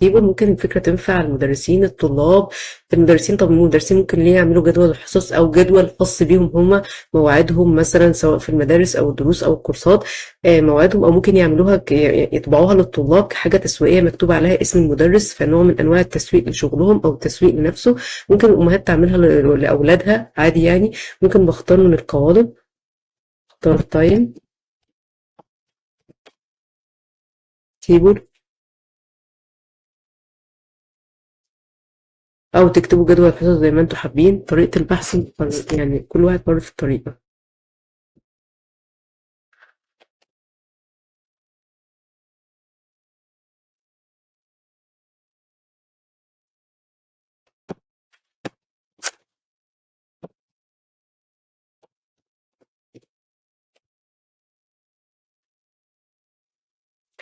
تيبل ممكن الفكرة تنفع المدرسين الطلاب. المدرسين، طب المدرسين ممكن ليه يعملوا جدول الحصص أو جدول خاص بيهم هما، مواعيدهم مثلا سواء في المدارس أو الدروس أو الكورسات، مواعيدهم، أو ممكن يعملوها يطبعوها للطلاب كحاجة تسويقية مكتوب عليها اسم المدرس، فنوع من أنواع التسويق لشغلهم أو التسويق لنفسه. ممكن الأمهات تعملها لأولادها عادي يعني. ممكن بختار من القوالب، اختار تايم تيبل، أو تكتبوا جدول الحصص زي ما انتوا حابين. طريقة البحث يعني كل واحد حر في الطريقة.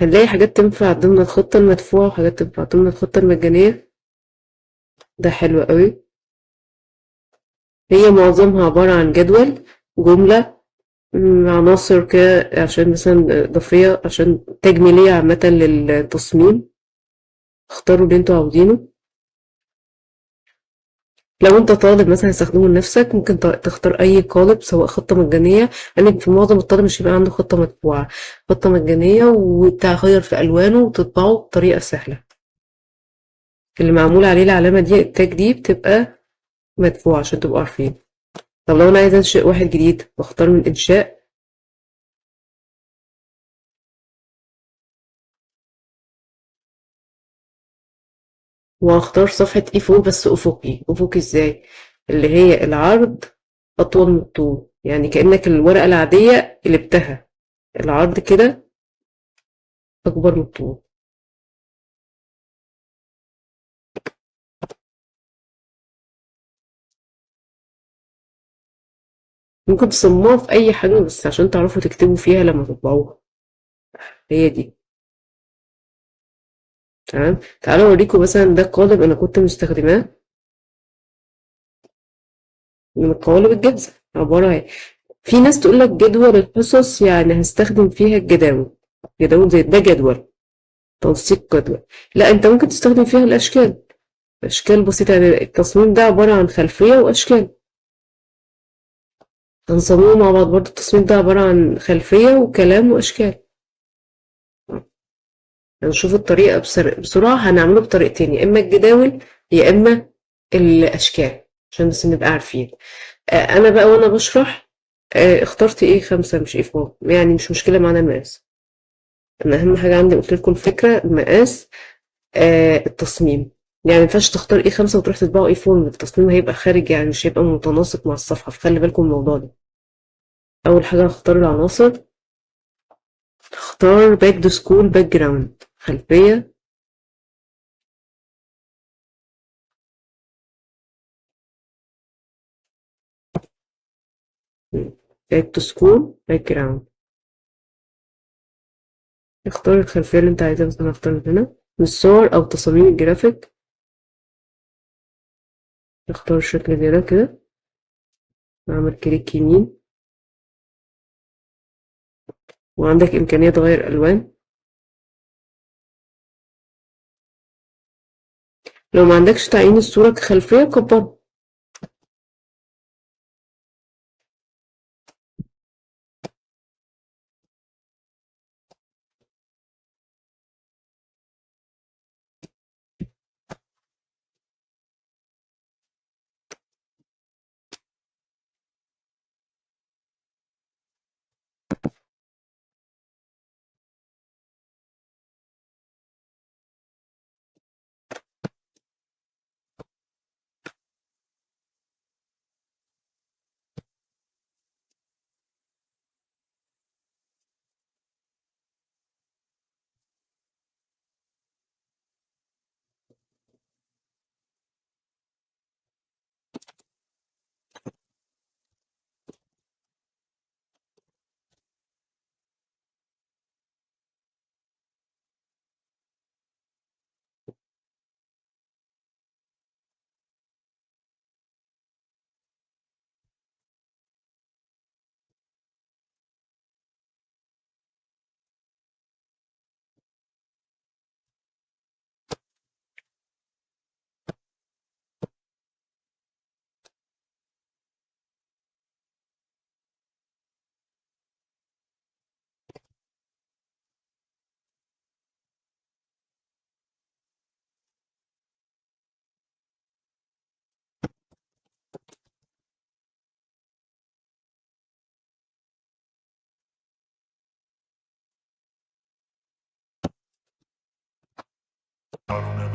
هنلاقي حاجات تنفع ضمن الخطة المدفوعة وحاجات تنفع ضمن الخطة المجانية. ده حلو قوي. هي معظمها عبارة عن جدول، جملة، عناصر كده عشان مثلا إضافية، عشان تجميلية عامة للتصميم. اختاروا اللي انتوا عاوزينه. لو انت طالب مثلا هتستخدمه لنفسك، ممكن تختار اي قالب سواء خطة مجانية، لان في معظم الطلبة مش هيبقى عنده خطة مدفوعة. خطة مجانية وتغير في الوانه وتطبعه بطريقة سهلة. اللي معمول عليه العلامة دي، التاج دي، بتبقى مدفوعة عشان تبقوا عارفين. طب لو انا عايزة انشئ واحد جديد، بختار من انشاء، واختار صفحة اي فوق بس افقي. افقي ازاي؟ اللي هي العرض اطول من الطول، يعني كأنك الورقة العادية قلبتها، العرض كده اكبر من الطول. ممكن تصمموها في اي حاجة بس عشان تعرفوا تكتبوا فيها لما تطبعوها. هي دي. تمام. تعالوا اوريكم مثلا ده قالب انا كنت مستخدماه من القوالب الجاهزة. عبارة عن، في ناس تقول لك جدول الحصص يعني هستخدم فيها الجداول. جداول زي ده جدول، تنسيق جدول. لا، انت ممكن تستخدم فيها الاشكال. اشكال بسيطة، يعني التصميم ده عبارة عن خلفية واشكال، هنصممه مع بعض برضه. التصميم ده عبارة عن خلفية وكلام واشكال. هنشوف الطريقة بسرعة. هنعمله بطريقتين، يا اما الجداول يا اما الاشكال، عشان بس نبقى عارفين. انا بقى وانا بشرح اخترت ايه 5 مش ايه 4، يعني مش مشكلة معانا المقاس. انا اهم حاجة عندي قلت لكم الفكرة، المقاس، التصميم. يعني ما ينفعش تختار ايه 5 وتروح تطبعه ايه 4، التصميم هيبقى خارج، يعني مش هيبقى متناسق مع الصفحة، فخلي بالكم من الموضوع ده. اول حاجة هختار العناصر. هختار باك سكول باك جراوند، خلفية. باك سكول باك جراوند. اختار الخلفية اللي انت عايزها، مثلا اختار هنا من الصور او تصاميم الجرافيك. اختار الشكل زي ده كده، اعمل كليك يمين، وعندك امكانية تغير الوان. لو ما عندكش تعيين الصورة كخلفية كبرها.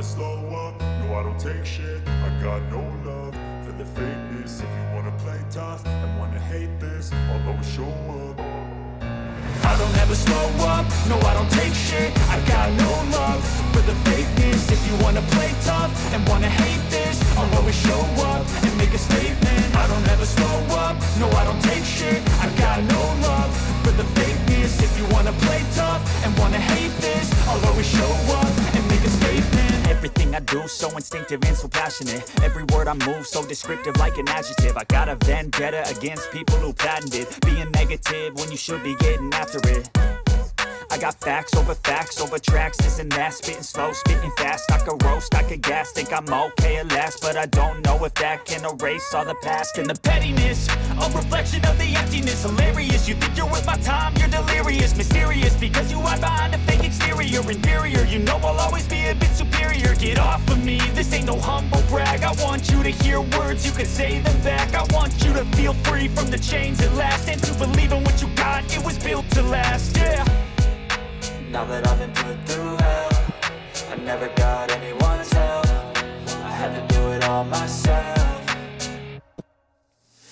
never slow up, no I don't take shit. I got no love for the fakeness. If you wanna play tough and wanna hate this, I'll always show up. I don't ever slow up, no I don't take shit. I got no love for the fakeness. If you wanna play tough and wanna hate this, I'll always show up and make a statement. I don't ever slow up, no I don't take shit. I got no love for the fakeness. If you wanna play tough and wanna hate this, I'll always show up and make a statement. Everything I do so instinctive and so passionate. Every word I move so descriptive like an adjective. I got a vendetta against people who patented being negative when you should be getting after it. I got facts over tracks, this and that. Spitting slow, spitting fast. I could roast, I could gas. Think I'm okay at last, but I don't know if that can erase all the past. And the pettiness, a reflection of the emptiness. Hilarious, you think you're worth my time, you're delirious. Mysterious, because you hide behind a fake exterior. Inferior, you know I'll always be a bit superior. Get off of me, this ain't no humble brag. I want you to hear words, you can say them back. I want you to feel free from the chains at last, and to believe in what you got, it was built to last, yeah. Now that I've been put through hell, I never got anyone's help. I had to do it all myself.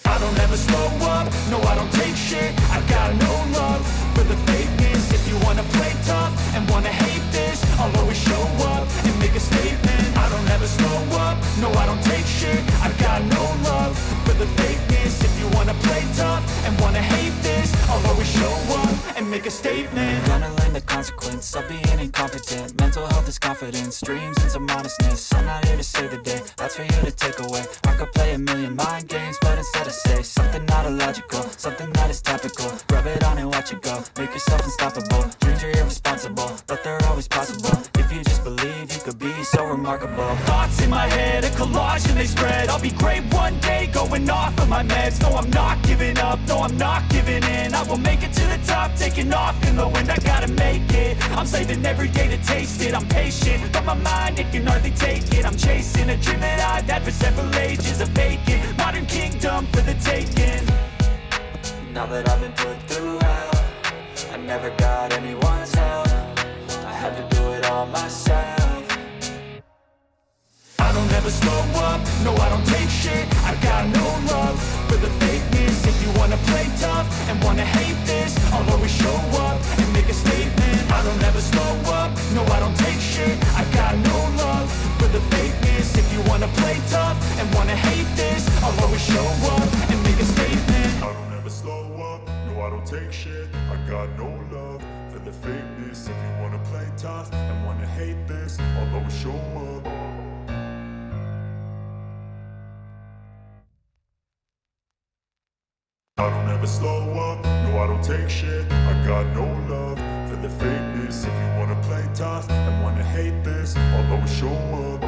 I don't ever slow up, no I don't take shit. I got no love for the fakeness. If you wanna play tough and wanna hate this, I'll always show up and make a statement. I don't ever slow up, no I don't take shit. I got no love for the fakeness. If you wanna play tough and wanna hate this, I'll always show up and make a statement. Gonna learn the consequence of being incompetent. Mental health is confidence, dreams and some modestness. I'm not here to save the day, that's for you to take away. I could play a million mind games, but instead I say something not illogical, something that is topical. Rub it on and watch it go, make yourself unstoppable. Dreams are irresponsible, but they're always possible. If you just believe, you could be so remarkable. Thoughts in my head, a collage and they spread. I'll be great one day, going off of my meds. No, I'm not giving up, no, I'm not giving in. I will make it to the top, taking off in the wind. I gotta make it, I'm saving every day to taste it. I'm patient, but my mind, it can hardly take it. I'm chasing a dream that I've had for several ages. A vacant, modern kingdom for the taking. Now that I've been put through hell, I never got anyone's help. I had to do it all myself. I don't ever slow up, no I don't take shit. I got no love for the fakeness. If you wanna play tough and wanna hate this, I'll always show up and make a statement. I don't ever slow up, no I don't take shit. I got no love for the fakeness. If you wanna play tough and wanna hate this, I'll always show up and make a statement. I don't ever slow up, no I don't take shit. I got no love for the fakeness. If you wanna play tough and wanna hate this, I'll always show up. I don't ever slow up, no I don't take shit. I got no love for the fakeness. If you wanna play tough and wanna hate this, I'll always show up.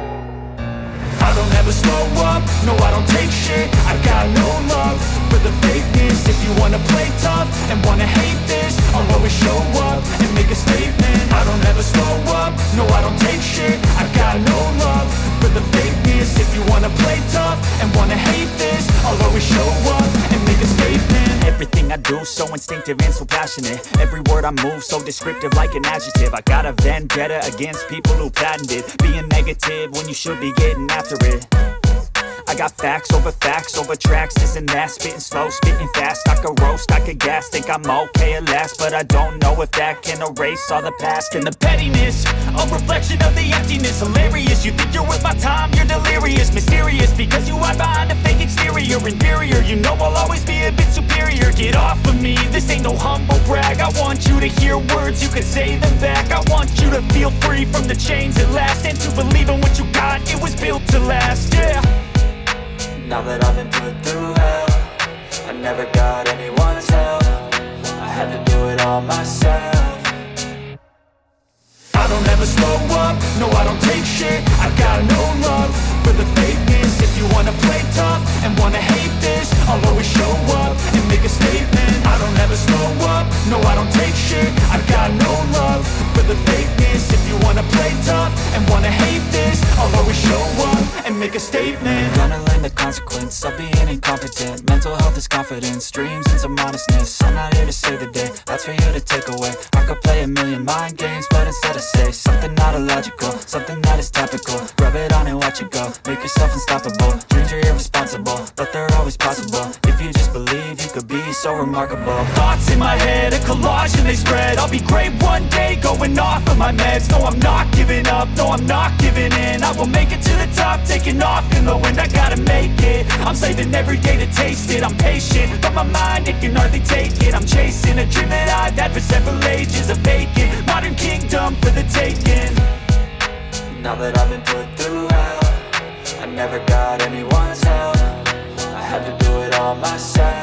I don't ever slow up, no I don't take shit. I got no love for the fakeness. If you wanna play tough and wanna hate this, I'll always show up and make a statement. I don't ever slow up, no I don't take shit. I got no love for the fakeness. If you wanna play tough and wanna hate this, I'll always show up and make a statement. Everything I do so instinctive and so passionate. Every word I move so descriptive like an adjective. I got a vendetta against people who patented being negative when you should be getting after it. I got facts over tracks, this and that. Spitting slow, spitting fast. I could roast, I could gas. Think I'm okay at last, but I don't know if that can erase all the past. And the pettiness, a reflection of the emptiness. Hilarious, you think you're worth my time, you're delirious. Mysterious, because you hide behind a fake exterior. Inferior, you know I'll always be a bit superior. Get off of me, this ain't no humble brag. I want you to hear words, you can say them back. I want you to feel free from the chains at last, and to believe in what you got, it was built to last, yeah. Now that I've been put through hell, I never got anyone's help. I had to do it all myself. I don't ever slow up, no I don't take shit. I got no love for the fakeness. If you wanna play tough and wanna hate this, I'll always show up and make a statement. I don't ever slow up, no I don't take shit. I got no love for the fakeness. If you wanna play tough and wanna hate this, I'll always show up and and make a statement. Gonna learn the consequence of being incompetent. Mental health is confidence, dreams and some honestness. I'm not here to save the day, that's for you to take away. I could play a million mind games, but instead I say something not illogical, something that is topical. Rub it on and watch it go, make yourself unstoppable. Dreams are irresponsible, but they're always possible. If you just believe, you could be so remarkable. Thoughts in my head, a collage and they spread. I'll be great one day, going off of my meds. No, I'm not giving up, no, I'm not giving in. I will make it to the top, taking off in the wind. I gotta make it, I'm saving every day to taste it. I'm patient, but my mind, it can hardly take it. I'm chasing a dream that I've had for several ages. A vacant, modern kingdom for the taking. Now that I've been put through hell, I never got anyone's help. I had to do it all myself.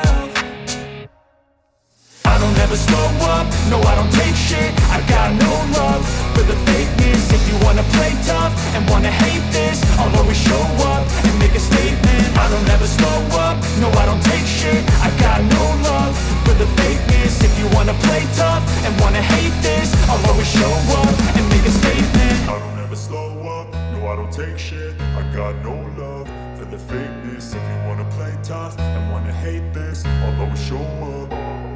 I don't ever slow up, no I don't take shit. I got no love for the fakeness. If you wanna play tough and wanna hate this, I'll always show up and make a statement. I don't ever slow up, no I don't take shit. I got no love for the fakeness. If you wanna play tough and wanna hate this, I'll always show up and make a statement. I don't ever slow up, no I don't take shit. I got no love for the fakeness. If you wanna play tough and wanna hate this, I'll always show up.